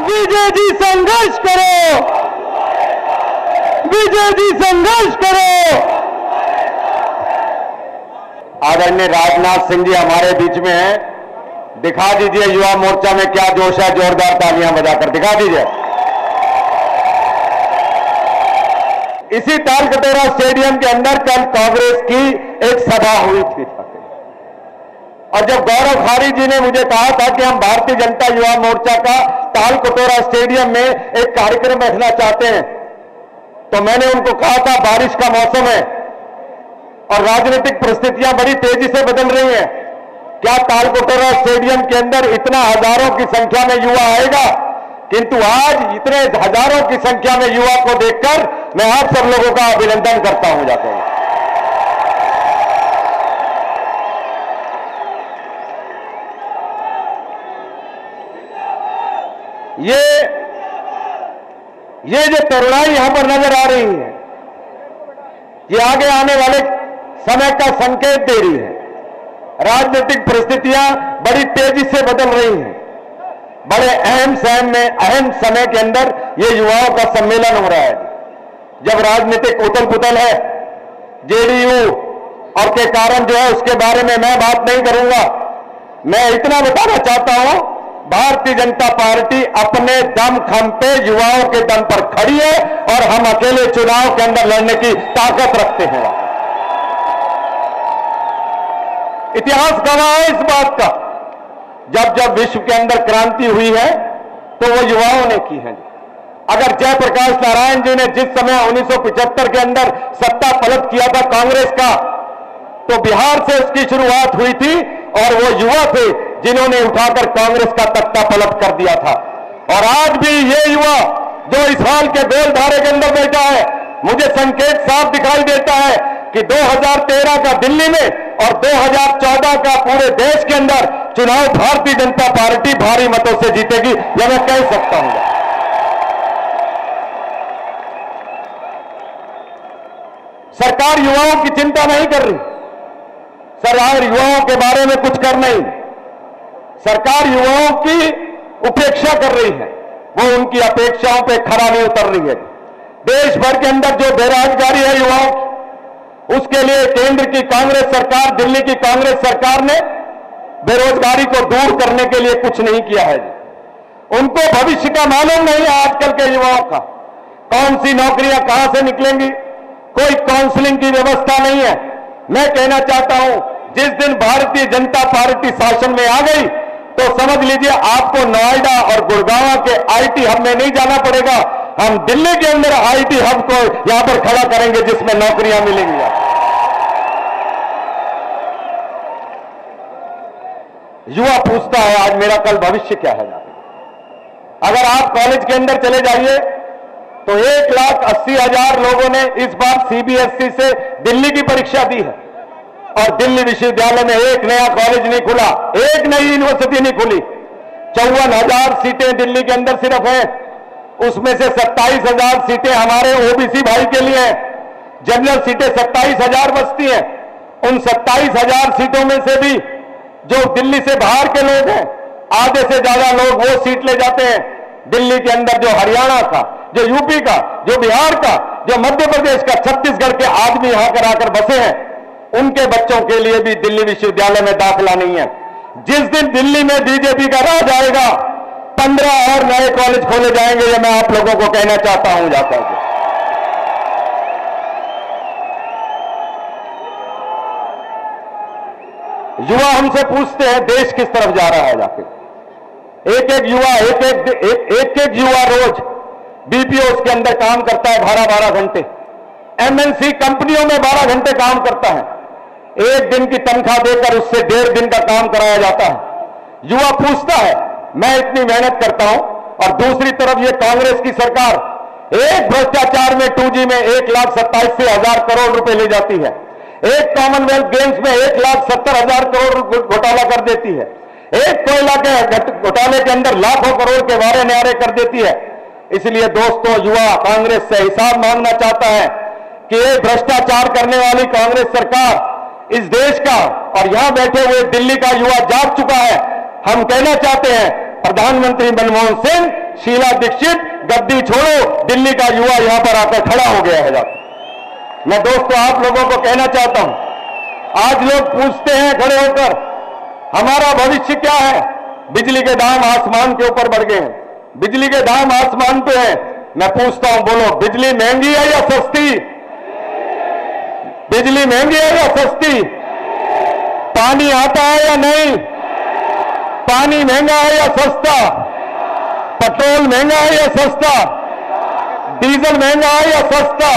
विजय जी संघर्ष करो, विजय जी संघर्ष करो। आदरणीय राजनाथ सिंह जी हमारे बीच में हैं। दिखा दीजिए युवा मोर्चा में क्या जोश है, जोरदार तालियां बजाकर दिखा दीजिए। इसी तालकटोरा स्टेडियम के अंदर कल कांग्रेस की एक सभा हुई थी और जब गौरव खारी जी ने मुझे कहा था कि हम भारतीय जनता युवा मोर्चा का तालकटोरा स्टेडियम में एक कार्यक्रम रखना चाहते हैं, तो मैंने उनको कहा था बारिश का मौसम है और राजनीतिक परिस्थितियां बड़ी तेजी से बदल रही हैं, क्या तालकटोरा स्टेडियम के अंदर इतना हजारों की संख्या में युवा आएगा? किंतु आज इतने हजारों की संख्या में युवा को देखकर मैं आप सब लोगों का अभिनंदन करता हूं जाते हैं। ये जो तरुणाई यहां पर नजर आ रही है, ये आगे आने वाले समय का संकेत दे रही है। राजनीतिक परिस्थितियां बड़ी तेजी से बदल रही हैं। बड़े अहम समय के अंदर ये युवाओं का सम्मेलन हो रहा है। जब राजनीतिक उथल पुथल है, जेडीयू और के कारण जो है उसके बारे में मैं बात नहीं करूंगा। मैं इतना बताना चाहता हूं, भारतीय जनता पार्टी अपने दम खम पे युवाओं के दम पर खड़ी है और हम अकेले चुनाव के अंदर लड़ने की ताकत रखते हैं। इतिहास गवाह है इस बात का। जब जब विश्व के अंदर क्रांति हुई है तो वो युवाओं ने की है। अगर जयप्रकाश नारायण जी ने जिस समय 1975 के अंदर सत्ता पलट किया था कांग्रेस का, तो बिहार से उसकी शुरुआत हुई थी और वो युवा थे जिन्होंने उठाकर कांग्रेस का तख्ता पलट कर दिया था। और आज भी ये युवा जो इस हाल के गोलधारे के अंदर बैठा है, मुझे संकेत साफ दिखाई देता है कि 2013 का दिल्ली में और 2014 का पूरे देश के अंदर चुनाव भारतीय जनता पार्टी भारी मतों से जीतेगी, यह मैं कह सकता हूं। सरकार युवाओं की चिंता नहीं कर रही, सरकार युवाओं के बारे में कुछ कर नहीं, सरकार युवाओं की उपेक्षा कर रही है। वो उनकी अपेक्षाओं पे खरा नहीं उतर रही है। देश भर के अंदर जो बेरोजगारी है युवाओं, उसके लिए केंद्र की कांग्रेस सरकार, दिल्ली की कांग्रेस सरकार ने बेरोजगारी को दूर करने के लिए कुछ नहीं किया है। उनको भविष्य का मालूम नहीं है आजकल के युवाओं का, कौन सी नौकरियां कहां से निकलेंगी, कोई काउंसलिंग की व्यवस्था नहीं है। मैं कहना चाहता हूं, जिस दिन भारतीय जनता पार्टी शासन में आ गई तो समझ लीजिए आपको नोएडा और गुड़गांव के आईटी हब में नहीं जाना पड़ेगा। हम दिल्ली के अंदर आईटी हब को यहां पर खड़ा करेंगे जिसमें नौकरियां मिलेंगी। युवा पूछता है आज मेरा कल भविष्य क्या है। अगर आप कॉलेज के अंदर चले जाइए तो 1,80,000 लोगों ने इस बार सीबीएसई से दिल्ली की परीक्षा दी है और दिल्ली विश्वविद्यालय में एक नया कॉलेज नहीं खुला, एक नई यूनिवर्सिटी नहीं खुली। 54,000 सीटें दिल्ली के अंदर सिर्फ है, उसमें से 27,000 सीटें हमारे ओबीसी भाई के लिए हैं। जनरल सीटें 27,000 बचती हैं। उन 27,000 सीटों में से भी जो दिल्ली से बाहर के लोग हैं, आधे से ज्यादा लोग वो सीट ले जाते हैं। दिल्ली के अंदर जो हरियाणा का, जो यूपी का, जो बिहार का, जो मध्य प्रदेश का, छत्तीसगढ़ के आदमी यहां कर आकर बसे हैं, उनके बच्चों के लिए भी दिल्ली विश्वविद्यालय में दाखिला नहीं है। जिस दिन दिल्ली में बीजेपी का राज आएगा, 15 और नए कॉलेज खोले जाएंगे, ये मैं आप लोगों को कहना चाहता हूं जाकर। युवा हमसे पूछते हैं देश किस तरफ जा रहा है जाके। एक एक युवा रोज बीपीओ के अंदर काम करता है 12-12 घंटे, एमएनसी कंपनियों में 12 घंटे काम करता है। एक दिन की तनख्वाह देकर उससे 1.5 दिन का काम कराया जाता है। युवा पूछता है मैं इतनी मेहनत करता हूं और दूसरी तरफ ये कांग्रेस की सरकार एक भ्रष्टाचार में 2G में 1,87,000 करोड़ रुपए ले जाती है, एक कॉमनवेल्थ गेम्स में 1,70,000 करोड़ घोटाला कर देती है, एक कोयला के घोटाले के अंदर लाखों करोड़ के वारे न्यारे कर देती है। इसलिए दोस्तों, युवा कांग्रेस से हिसाब मांगना चाहता है कि ये भ्रष्टाचार करने वाली कांग्रेस सरकार इस देश का और यहां बैठे हुए दिल्ली का युवा जाग चुका है। हम कहना चाहते हैं प्रधानमंत्री मनमोहन सिंह शीला दीक्षित गद्दी छोड़ो, दिल्ली का युवा यहां पर आकर खड़ा हो गया है जाकर। मैं दोस्तों आप लोगों को कहना चाहता हूं, आज लोग पूछते हैं खड़े होकर हमारा भविष्य क्या है। बिजली के दाम आसमान के ऊपर बढ़ गए हैं, बिजली के दाम आसमान पे हैं। मैं पूछता हूं, बोलो बिजली महंगी है या सस्ती? बिजली महंगी है या सस्ती? पानी आता है या नहीं? पानी महंगा है या सस्ता? पेट्रोल महंगा है या सस्ता? डीजल महंगा है या सस्ता?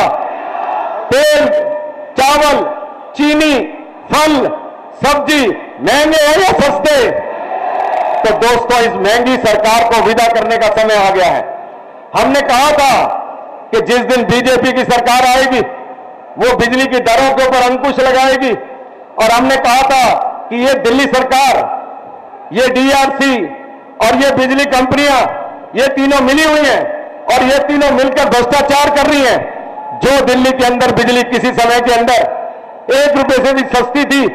तेल, चावल, चीनी, फल, सब्जी महंगे हैं या सस्ते? तो दोस्तों इस महंगी सरकार को विदा करने का समय आ गया है। हमने कहा था कि जिस दिन बीजेपी की सरकार आएगी वो बिजली की दरों के ऊपर अंकुश लगाएगी, और हमने कहा था कि ये दिल्ली सरकार, ये डीआरसी और ये बिजली कंपनियां, ये तीनों मिली हुई हैं और ये तीनों मिलकर भ्रष्टाचार कर रही हैं। जो दिल्ली के अंदर बिजली किसी समय के अंदर 1 रुपए से भी सस्ती थी,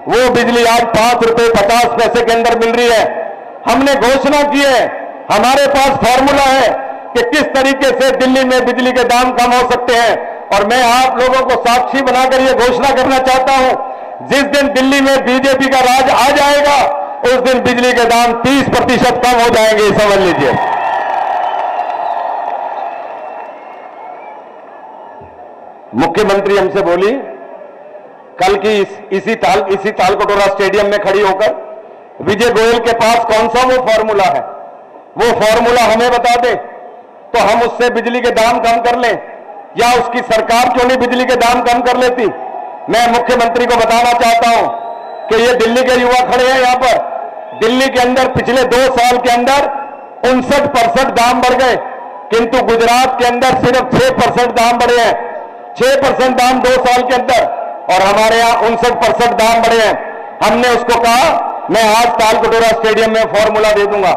वो बिजली आज 5 रुपए 50 पैसे के अंदर मिल रही है। हमने घोषणा की है, हमारे पास फॉर्मूला है कि किस तरीके से दिल्ली में बिजली के दाम कम हो सकते हैं, और मैं आप लोगों को साक्षी बनाकर यह घोषणा करना चाहता हूं, जिस दिन दिल्ली में बीजेपी का राज आ जाएगा उस दिन बिजली के दाम 30% कम हो जाएंगे, समझ लीजिए। मुख्यमंत्री हमसे बोली कल की इसी तालकटोरा स्टेडियम में खड़ी होकर, विजय गोयल के पास कौन सा वो फॉर्मूला है, वो फॉर्मूला हमें बता दे तो हम उससे बिजली के दाम कम कर लें, या उसकी सरकार क्यों नहीं बिजली के दाम कम कर लेती। मैं मुख्यमंत्री को बताना चाहता हूं कि ये दिल्ली के युवा खड़े हैं यहां पर, दिल्ली के अंदर पिछले 2 साल के अंदर 59% दाम बढ़ गए, किंतु गुजरात के अंदर सिर्फ 6% दाम बढ़े हैं। 6% दाम 2 साल के अंदर, और हमारे यहां 59% दाम बढ़े हैं। हमने उसको कहा मैं आज तालकटोरा स्टेडियम में फॉर्मूला दे दूंगा।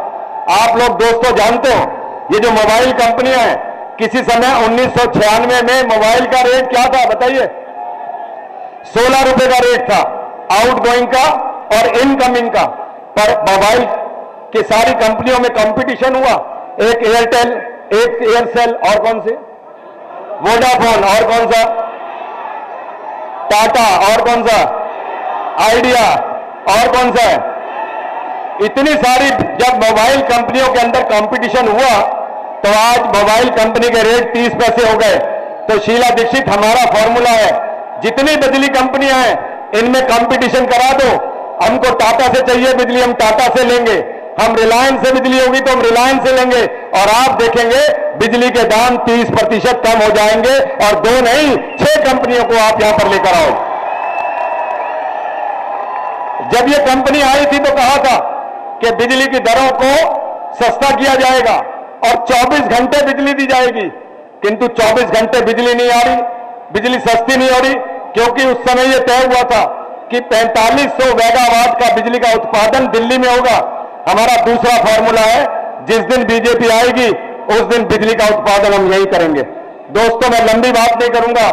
आप लोग दोस्तों जानते हो ये जो मोबाइल कंपनियां हैं, किसी समय 1996 में मोबाइल का रेट क्या था बताइए? 16 रुपए का रेट था आउटगोइंग का और इनकमिंग का। पर मोबाइल की सारी कंपनियों में कंपटीशन हुआ, एक एयरटेल, एक एयरसेल, और कौन से वोडाफोन, और कौन सा टाटा, और कौन सा आइडिया, और कौन सा है। इतनी सारी जब मोबाइल कंपनियों के अंदर कंपटीशन हुआ तो आज मोबाइल कंपनी के रेट 30 पैसे हो गए। तो शीला दीक्षित हमारा फॉर्मूला है, जितनी बिजली कंपनियां हैं इनमें कंपटीशन करा दो। हमको टाटा से चाहिए बिजली, हम टाटा से लेंगे, हम रिलायंस से बिजली होगी तो हम रिलायंस से लेंगे, और आप देखेंगे बिजली के दाम 30% कम हो जाएंगे, और 2 नहीं 6 कंपनियों को आप यहां पर लेकर आओ। जब ये कंपनी आई थी तो कहा था कि बिजली की दरों को सस्ता किया जाएगा और 24 घंटे बिजली दी जाएगी, किंतु 24 घंटे बिजली नहीं आ रही, बिजली सस्ती नहीं हो रही, क्योंकि उस समय यह तय हुआ था कि 4500 मेगावाट का बिजली का उत्पादन दिल्ली में होगा। हमारा दूसरा फॉर्मूला है, जिस दिन बीजेपी आएगी उस दिन बिजली का उत्पादन हम यही करेंगे। दोस्तों मैं लंबी बात नहीं करूंगा,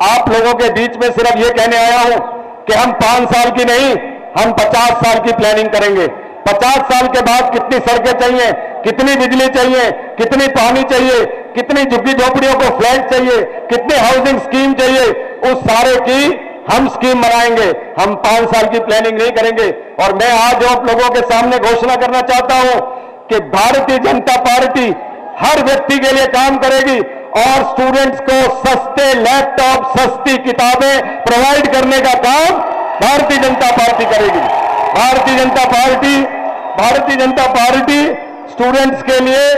आप लोगों के बीच में सिर्फ ये कहने आया हूं कि हम 5 साल की नहीं, हम 50 साल की प्लानिंग करेंगे। 50 साल के बाद कितनी सड़कें चाहिए, कितनी बिजली चाहिए, कितनी पानी चाहिए, कितनी झुग्गी झोपड़ियों को फ्लैट चाहिए, कितनी हाउसिंग स्कीम चाहिए, उस सारे की हम स्कीम बनाएंगे। हम 5 साल की प्लानिंग नहीं करेंगे। और मैं आज आप लोगों के सामने घोषणा करना चाहता हूं कि भारतीय जनता पार्टी हर व्यक्ति के लिए काम करेगी और स्टूडेंट्स को सस्ते लैपटॉप, सस्ती किताबें प्रोवाइड करने का काम भारतीय जनता पार्टी करेगी। भारतीय जनता पार्टी स्टूडेंट्स के लिए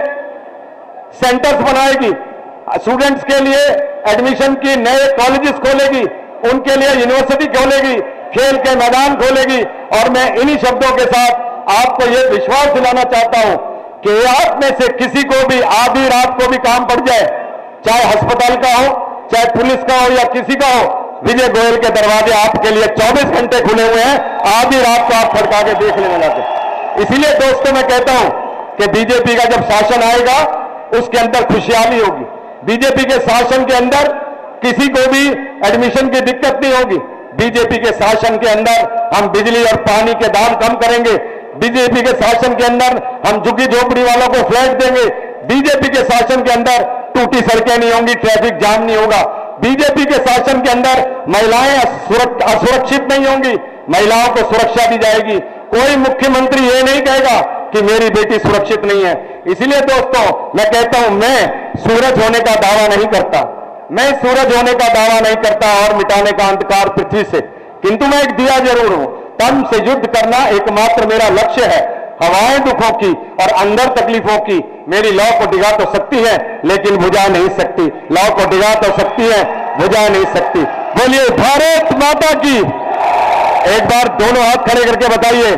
सेंटर्स बनाएगी, स्टूडेंट्स के लिए एडमिशन की नए कॉलेजेस खोलेगी, उनके लिए यूनिवर्सिटी खोलेगी, खेल के मैदान खोलेगी। और मैं इन्हीं शब्दों के साथ आपको यह विश्वास दिलाना चाहता हूं कि आप में से किसी को भी आधी रात को भी काम पड़ जाए, चाहे अस्पताल का हो, चाहे पुलिस का हो या किसी का हो, विजय गोयल के दरवाजे आपके लिए 24 घंटे खुले हुए हैं। आधी रात को आप खड़का के देख लेने लगे। इसीलिए दोस्तों मैं कहता हूं कि बीजेपी का जब शासन आएगा उसके अंदर खुशहाली होगी। बीजेपी के शासन के अंदर किसी को भी एडमिशन की दिक्कत नहीं होगी। बीजेपी के शासन के अंदर हम बिजली और पानी के दाम कम करेंगे। बीजेपी के शासन के अंदर हम झुग्गी झोपड़ी वालों को फ्लैट देंगे। बीजेपी के शासन के अंदर टूटी सड़कें नहीं होंगी, ट्रैफिक जाम नहीं होगा। बीजेपी के शासन के अंदर महिलाएं असुरक्षित नहीं होंगी, महिलाओं को सुरक्षा दी जाएगी। कोई मुख्यमंत्री ये नहीं कहेगा कि मेरी बेटी सुरक्षित नहीं है। इसलिए दोस्तों मैं कहता हूं, मैं सूरज होने का दावा नहीं करता, मैं सूरज होने का दावा नहीं करता और मिटाने का अंधकार पृथ्वी से, किंतु मैं एक दिया जरूर हूं। तम से युद्ध करना एकमात्र मेरा लक्ष्य है। हवाएं दुखों की और अंदर तकलीफों की मेरी लौ को डिगा तो सकती है, लेकिन बुझा नहीं सकती। लौ को डिगा तो सकती है, बुझा नहीं सकती। बोलिए भारत माता की। एक बार दोनों हाथ खड़े करके बताइए,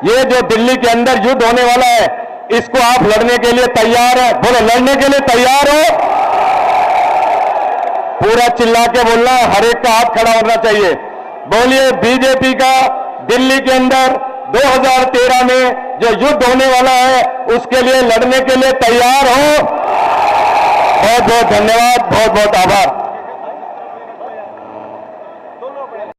ये जो दिल्ली के अंदर युद्ध होने वाला है, इसको आप लड़ने के लिए तैयार है? बोलो, लड़ने के लिए तैयार हो? पूरा चिल्ला के बोलना, हर एक का हाथ खड़ा होना चाहिए। बोलिए बीजेपी का दिल्ली के अंदर 2013 में जो युद्ध होने वाला है, उसके लिए लड़ने के लिए तैयार हो? बहुत बहुत धन्यवाद, बहुत बहुत आभार।